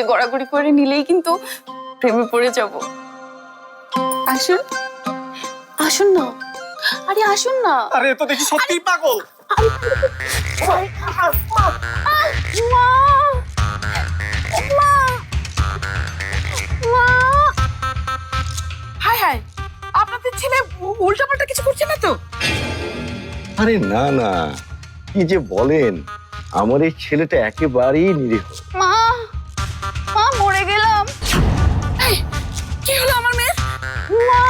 গড়াগড়ি করে নিলেই কিন্তু প্রেমে পড়ে যাব। আসুন আসুন না, আরে আসুন না। আরে তো দেখি সত্যিই পাগল। হায় হায়, আপনাদের ছেলে উল্টাপাল্টা কিছু করছে না তো? আরে না না, কি যে বলেন, আমার এই ছেলেটা একেবারেই নিরীহ। মা, মা মরে গেলাম। কি হলো আমার মেয়ে? মা,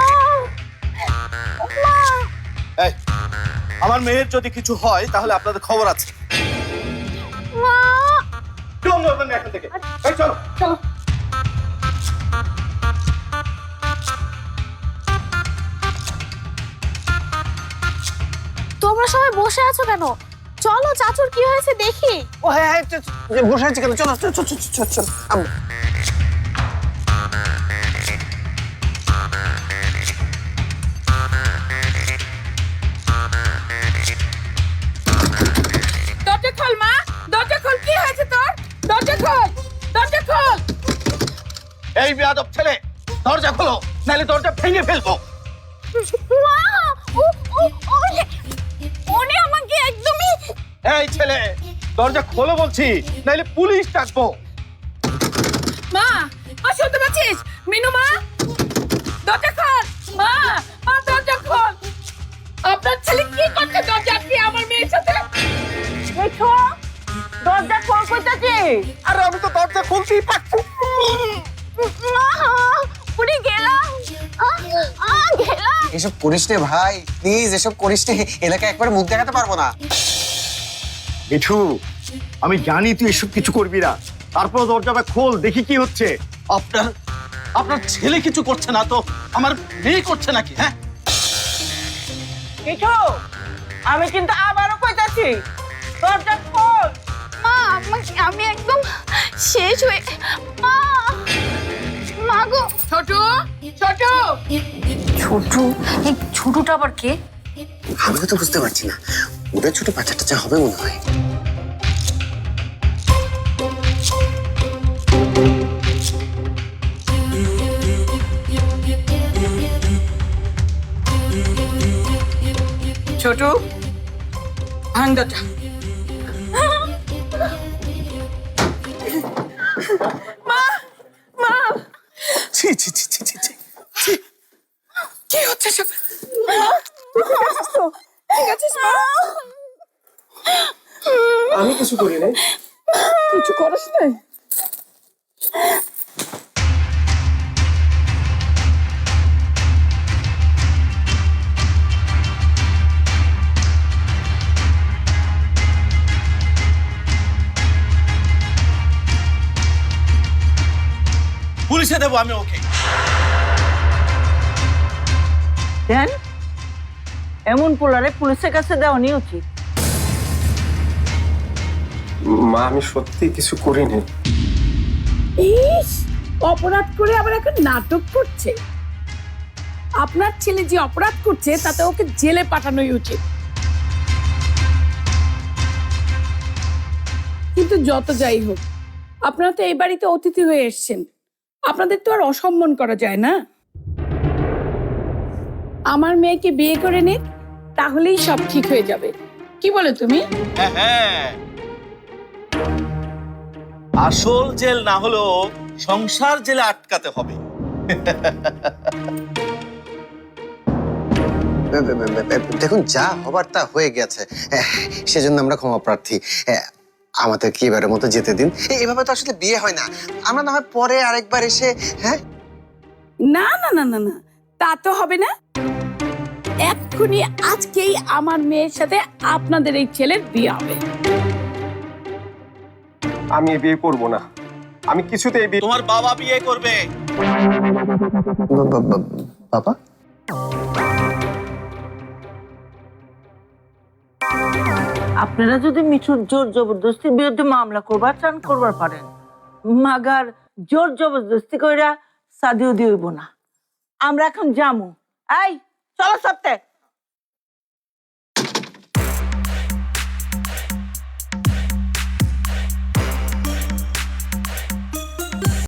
মা, এই, আমার মেয়ের যদি কিছু হয় তাহলে আপনাদের খবর আছে। মা। চলো ওখানে এখন থেকে। এই চলো চলো। তোমরা সবাই বসে আছো কেন? চলো চাচুর কি হয়েছে দেখি। ও হ্যাঁ হ্যাঁ, বসে আছি কেন? চলো চলো চলো চলো চলো। দরজা খোল মা, দরজা খোল। কি হয়েছে তোর? দরজা খোল, দরজা খোল। এই বেয়াদব ছেলে, দরজা খোলো, নাহলে দরজা ভেঙে ফেলবো। মা, উনি আমাকে একদমই। এই ছেলে, দরজা খোলো বলছি, নাহলে পুলিশ ডাকবো। মা, মা শুনতে পাচ্ছিস? মিনু মা, দরজা খোল। মা, মা দরজা খোল। আপনার ছেলে কি করছে দরজা আটকে আমার মেয়ের সাথে? দেখো, দরজা খোল কইতাছি। আরে আমি তো দরজা খুলতেই পারছি। মা, উনি গেলাম। গেলাম। এসব করিস নে ভাই, প্লিজ এসব করিস নে। এলাকায় একবার মুখ দেখাতে পারবো না। মিঠু, আমি জানি তুই এসব কিছু করবি না, তারপর দরজাটা খোল, দেখি কি হচ্ছে। আপনার আপনার ছেলে কিছু করছে না তো আমার মেয়ে করছে নাকি? হ্যাঁ, কিছু আমি কিন্তু আবারও কইতাছি, দরজা খোল। মা, আমি একদম শেষ হয়ে। মা, মা গো। ছোট ছোট, ছোট? এই ছোটটা আবার কে? আমিও তো বুঝতে পারছি না, ওদের ছোট বাচ্চা টাচ্চা হবে মনে হয়। ছোট ভাঙ দরজা। মা, মা, ছি ছি ছি ছি ছি ছি। কি হচ্ছে সব? ঠিক আছিস মা? আমি কিছু করি নাই। কিছু করিস নাই? পুলিশে দেবো আমি ওকে। দেন, এমন পোলারে পুলিশের কাছে দেওয়ানি উচিত। মা, আমি সত্যি কিছু করিনি। ইস, অপরাধ করে আবার এখন নাটক করছে। আপনার ছেলে যে অপরাধ করছে তাতে ওকে জেলে পাঠানোই উচিত। কিন্তু যত যাই হোক, আপনারা তো এই বাড়িতে অতিথি হয়ে এসেছেন, আপনাদের তো আর অসম্মান করা যায় না। আমার মেয়েকে বিয়ে করে নিন, তাহলেই সব ঠিক হয়ে যাবে। কি বলে তুমি? হ্যাঁ হ্যাঁ, আসল জেল না হলেও সংসার জেলে আটকাতে হবে। দেখুন, যা হবার তা হয়ে গেছে, সেজন্য আমরা ক্ষমা প্রার্থী। আমাদের কি এবারের মতো যেতে দিন। এভাবে তো আসলে বিয়ে হয় না। আমরা না হয় পরে আরেকবার এসে। হ্যাঁ, না না না না না, তা তো হবে না। এক্ষুনি আজকেই আমার মেয়ের সাথে আপনাদের এই ছেলের বিয়ে হবে। আমি এই বিয়ে করব না। আমি কিছুতে এই বিয়ে। তোমার বাবা বিয়ে করবে। বাবা, আপনারা যদি মিঠুর জোর জবরদস্তির বিরুদ্ধে মামলা করবার চান করবার পারেন, মাগার জোর জবরদস্তি কইরা সাদিও দিইব না। আমরা এখন যামু। এই চলো সপ্তাহে